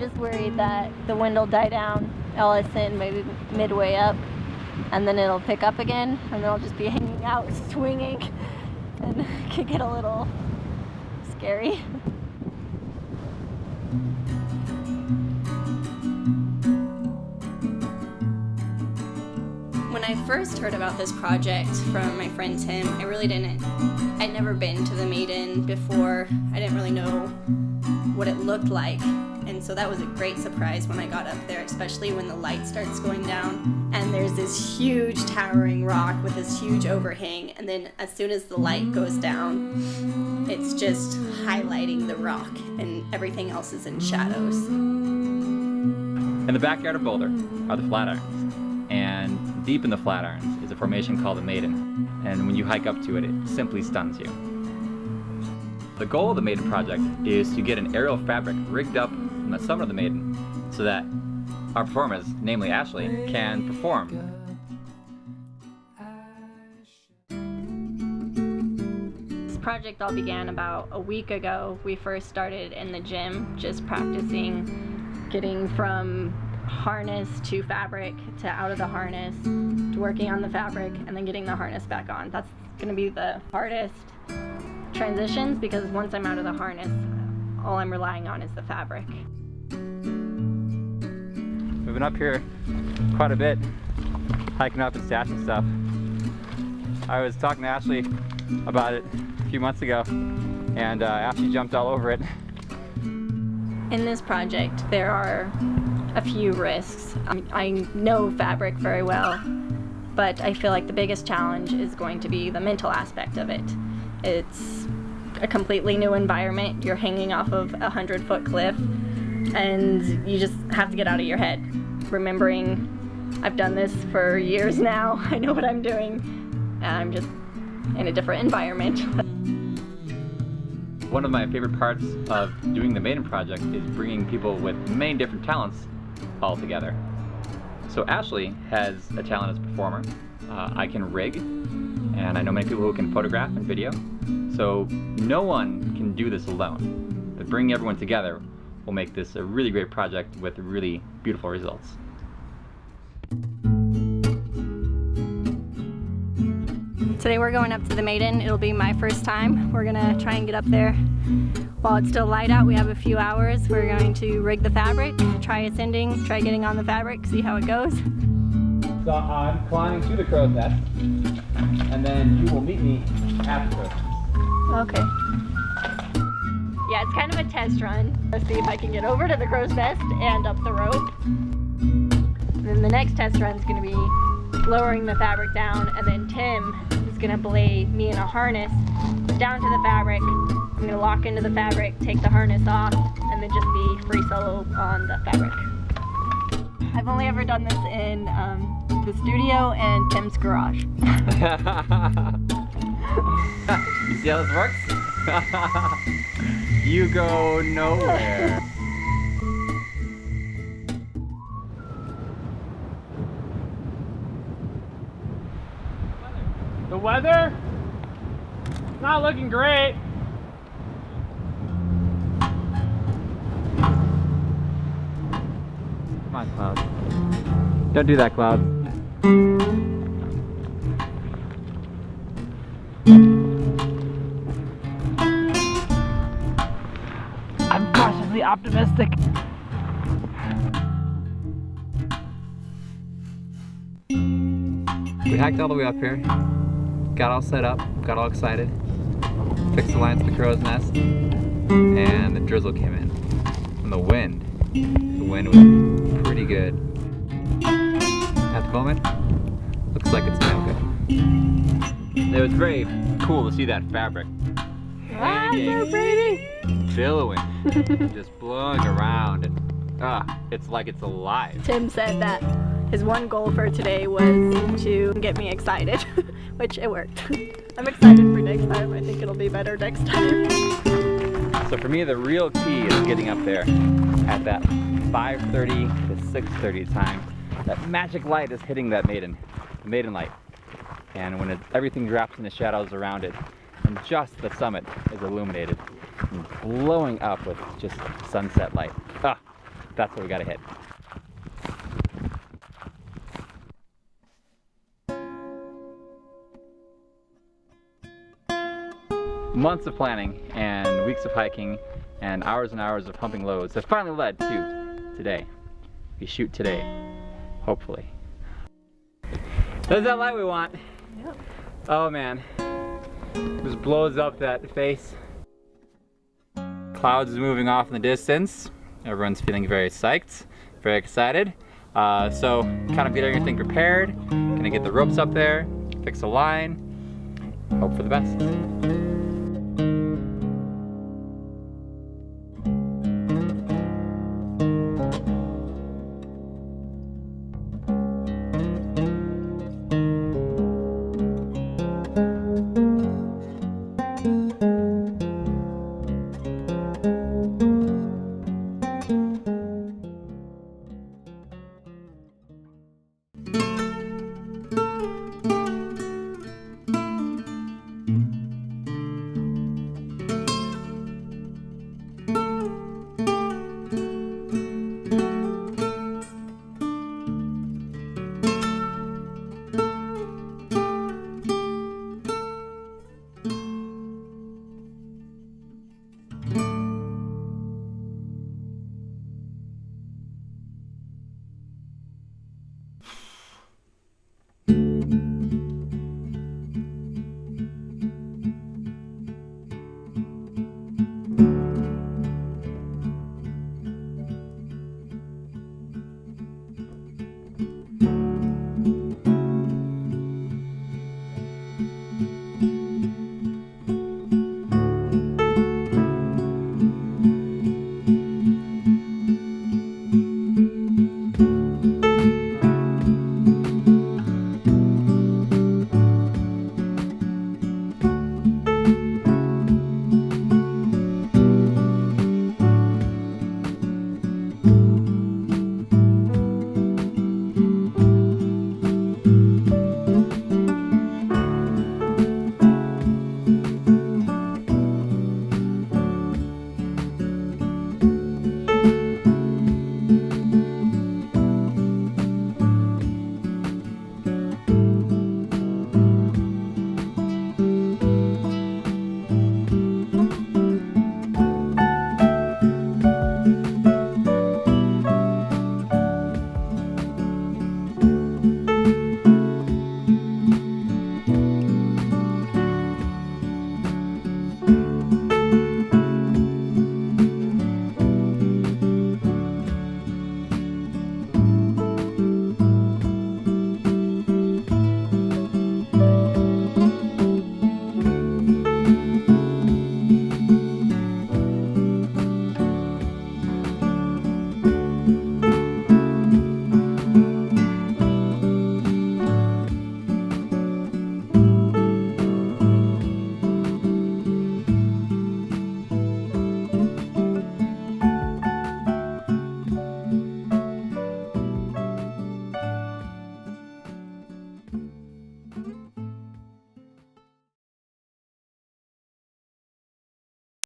just worried that the wind will die down, Ellison, maybe midway up, and then it'll pick up again, and then I'll just be hanging out, swinging, and it could get a little scary. When I first heard about this project from my friend Tim, I'd never been to the Maiden before. I didn't really know what it looked like. And so that was a great surprise when I got up there, especially when the light starts going down and there's this huge towering rock with this huge overhang, and then as soon as the light goes down, it's just highlighting the rock and everything else is in shadows. In the backyard of Boulder are the Flatirons, and deep in the Flatirons is a formation called the Maiden, and when you hike up to it, it simply stuns you. The goal of the Maiden project is to get an aerial fabric rigged up from the summit of the Maiden so that our performers, namely Ashley, can perform. This project all began about a week ago. We first started in the gym, just practicing getting from harness to fabric to out of the harness to working on the fabric and then getting the harness back on. That's going to be the hardest transitions, because once I'm out of the harness, all I'm relying on is the fabric. We've been up here quite a bit, hiking up and stashing stuff. I was talking to Ashley about it a few months ago, and Ashley jumped all over it. In this project, there are a few risks. I know fabric very well, but I feel like the biggest challenge is going to be the mental aspect of it. It's a completely new environment. You're hanging off of a 100-foot cliff, and you just have to get out of your head. Remembering, I've done this for years now, I know what I'm doing, and I'm just in a different environment. One of my favorite parts of doing the Maiden project is bringing people with many different talents all together. So Ashley has a talent as a performer. I can rig, and I know many people who can photograph and video. So no one can do this alone. But bringing everyone together will make this a really great project with really beautiful results. Today we're going up to the Maiden. It'll be my first time. We're gonna try and get up there while it's still light out. We have a few hours. We're going to rig the fabric, try ascending, try getting on the fabric, see how it goes. So I'm climbing to the crow's nest, and then you will meet me at the crow's nest. Okay. Yeah, it's kind of a test run. Let's see if I can get over to the crow's nest and up the rope. And then the next test run is going to be lowering the fabric down, and then Tim is going to belay me in a harness down to the fabric. I'm going to lock into the fabric, take the harness off, and then just be free solo on the fabric. I've only ever done this in the studio and Tim's garage. You see how this works? You go nowhere. The weather? It's not looking great. Come on, Cloud. Don't do that, Cloud. I'm cautiously optimistic. We hiked all the way up here, got all set up, got all excited, fixed the lines to the crow's nest, and the drizzle came in. And the wind was pretty good. At the moment, looks like it's now good. It was very cool to see that fabric hanging, so pretty! billowing, just blowing around, and it's like it's alive. Tim said that his one goal for today was to get me excited, which it worked. I'm excited for next time. I think it'll be better next time. So for me, the real key is getting up there at that 5:30 to 6:30 time. That magic light is hitting that maiden light. And when everything drops in the shadows around it, and just the summit is illuminated and blowing up with just sunset light. That's what we gotta hit. Months of planning and weeks of hiking and hours of pumping loads have finally led to today. We shoot today, hopefully. There's that light we want. Yep. Oh man, just blows up that face. Clouds moving off in the distance. Everyone's feeling very psyched, very excited. So kind of get everything prepared. Gonna get the ropes up there, fix the line, hope for the best.